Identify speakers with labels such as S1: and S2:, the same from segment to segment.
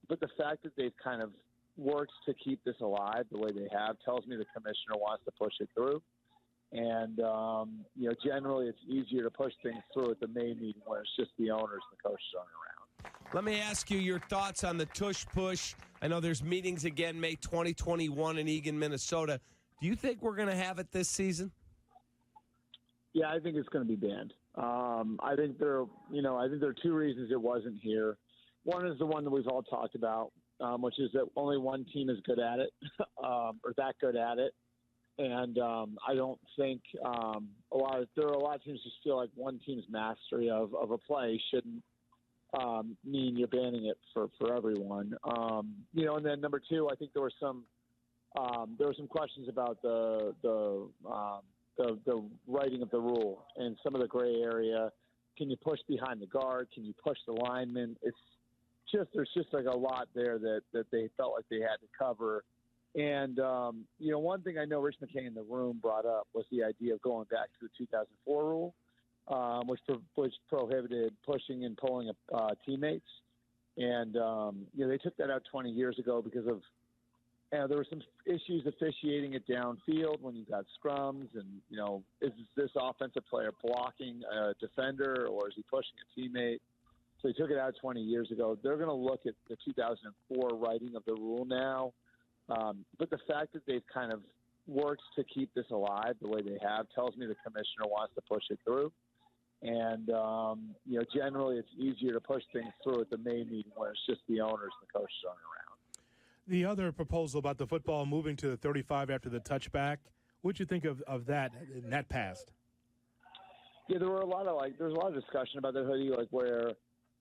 S1: But the fact that they've kind of worked to keep this alive the way they have tells me the commissioner wants to push it through. And, generally it's easier to push things through at the May meeting where it's just the owners and the coaches aren't around.
S2: Let me ask you your thoughts on the Tush Push. I know there's meetings again May 2021 in Eagan, Minnesota. Do you think we're going to have it this season?
S1: Yeah, I think it's going to be banned. I think there are two reasons it wasn't here. One is the one that we've all talked about, which is that only one team is good at it, or that good at it. And I don't think there are a lot of teams just feel like one team's mastery of a play shouldn't mean you're banning it for everyone. And then number two, I think there were some questions about the writing of the rule and some of the gray area. Can you push behind the guard? Can you push the lineman? There's just like a lot there that they felt like they had to cover. And, one thing I know Rich McKay in the room brought up was the idea of going back to the 2004 rule, which prohibited pushing and pulling teammates. And, they took that out 20 years ago because of there were some issues officiating it downfield when you got scrums. And, is this offensive player blocking a defender or is he pushing a teammate? So they took it out 20 years ago. They're going to look at the 2004 writing of the rule now. But the fact that they've kind of worked to keep this alive the way they have tells me the commissioner wants to push it through. And, generally it's easier to push things through at the May meeting where it's just the owners and the coaches aren't around.
S3: The other proposal about the football moving to the 35 after the touchback, what did you think of that in that passed?
S1: Yeah, there's a lot of discussion about that, Hoodie, where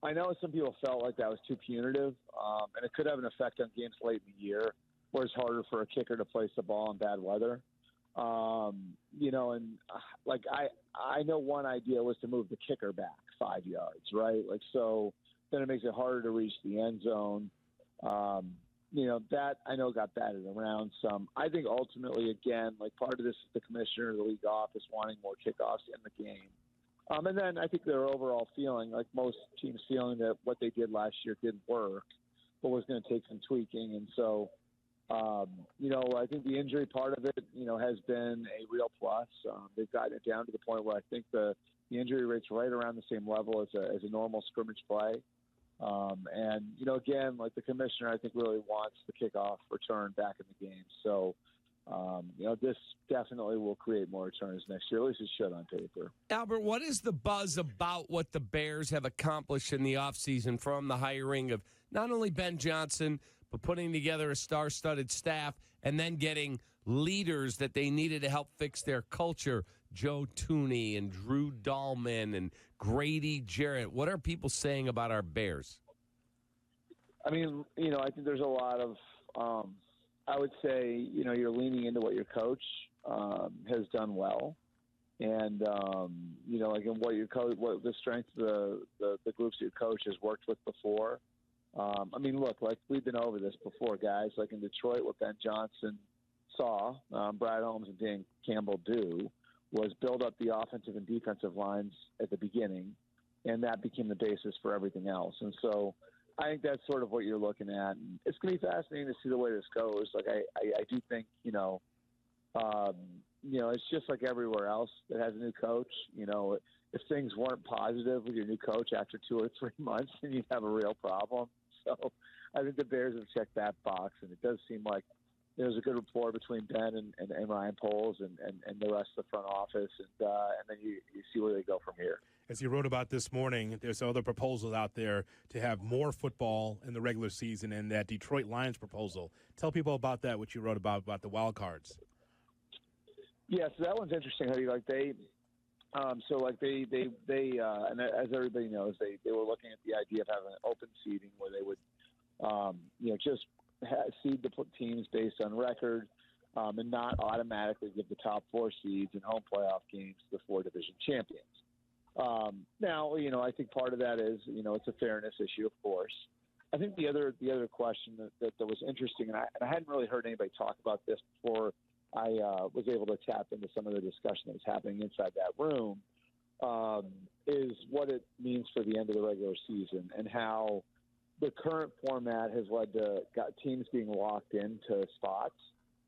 S1: I know some people felt like that was too punitive, and it could have an effect on games late in the year, where it's harder for a kicker to place the ball in bad weather. I know one idea was to move the kicker back 5 yards, right? So then it makes it harder to reach the end zone. That I know got batted around some. I think ultimately, again, part of this is the commissioner of the league office wanting more kickoffs in the game. And then I think their overall feeling, like most teams feeling that what they did last year didn't work, but was going to take some tweaking. And so, I think the injury part of it, has been a real plus. They've gotten it down to the point where I think the injury rate's right around the same level as a normal scrimmage play. Again, the commissioner, I think really wants the kickoff return back in the game. So, this definitely will create more returns next year. At least it should on paper.
S2: Albert, what is the buzz about what the Bears have accomplished in the offseason from the hiring of not only Ben Johnson, but putting together a star-studded staff and then getting leaders that they needed to help fix their culture? Joe Tooney and Drew Dahlman and Grady Jarrett. What are people saying about our Bears?
S1: I mean, I think there's a lot of I would say, you're leaning into what your coach has done well. And, what the strength of the groups your coach has worked with before. We've been over this before, guys. In Detroit, what Ben Johnson saw Brad Holmes and Dan Campbell do was build up the offensive and defensive lines at the beginning, and that became the basis for everything else. And so I think that's sort of what you're looking at. And it's going to be fascinating to see the way this goes. I do think, it's just like everywhere else that has a new coach. If things weren't positive with your new coach after 2 or 3 months, then you'd have a real problem. So I think the Bears have checked that box, and it does seem like there's a good rapport between Ben and Ryan Poles and the rest of the front office, and then you see where they go from here.
S3: As you wrote about this morning, there's other proposals out there to have more football in the regular season, and that Detroit Lions proposal. Tell people about that, what you wrote about the wild cards.
S1: Yeah, so that one's interesting. And as everybody knows, they were looking at the idea of having open seeding where they would, just seed the teams based on record, and not automatically give the top 4 seeds and home playoff games to the 4 division champions. Now, I think part of that is, it's a fairness issue, of course. I think the other question that was interesting, and I hadn't really heard anybody talk about this before I was able to tap into some of the discussion that was happening inside that room, is what it means for the end of the regular season and how the current format has led to teams being locked into spots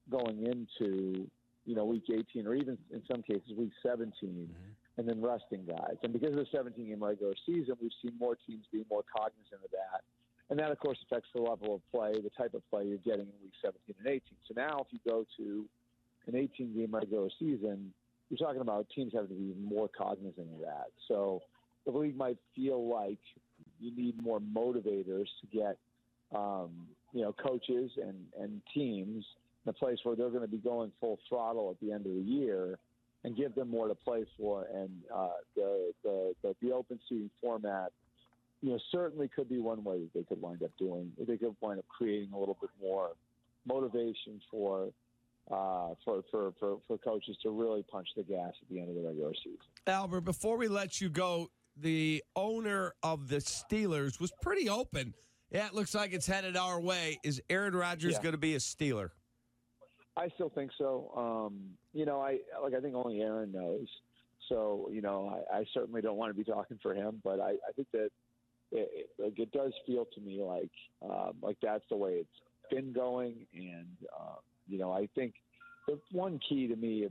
S1: going into, week 18 or even in some cases week 17 and then resting guys. And because of the 17-game regular season, we've seen more teams be more cognizant of that. And that, of course, affects the level of play, the type of play you're getting in week 17 and 18. So now if you go to an 18-game regular season, you're talking about teams having to be even more cognizant of that. So the league might feel like you need more motivators to get, coaches and teams in a place where they're going to be going full throttle at the end of the year and give them more to play for. And the open seating format, certainly could be one way that they could wind up doing. They could wind up creating a little bit more motivation for coaches to really punch the gas at the end of the regular season.
S2: Albert, before we let you go, the owner of the Steelers was pretty open. Yeah, it looks like it's headed our way. Is Aaron Rodgers going to be a Steeler?
S1: I still think so. I think only Aaron knows. So, I certainly don't want to be talking for him, but I think that it does feel to me like that's the way it's been going. And, I think the one key to me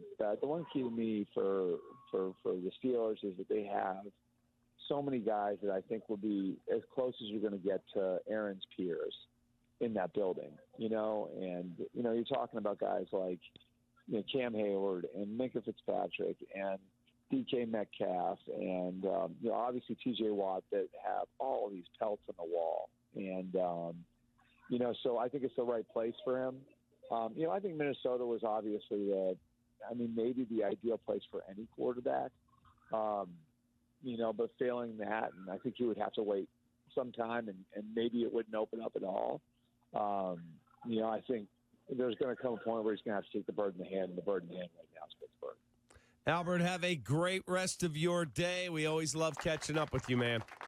S1: for the Steelers is that they have so many guys that I think will be as close as you're going to get to Aaron's peers in that building, and, you're talking about guys like, Cam Hayward and Minka Fitzpatrick and DK Metcalf and, obviously TJ Watt that have all of these pelts on the wall. And, so I think it's the right place for him. I think Minnesota was obviously maybe the ideal place for any quarterback, but failing that, and I think he would have to wait some time and maybe it wouldn't open up at all. I think there's going to come a point where he's going to have to take the bird in the hand, and the bird in the hand right now is Pittsburgh.
S2: Albert, have a great rest of your day. We always love catching up with you, man.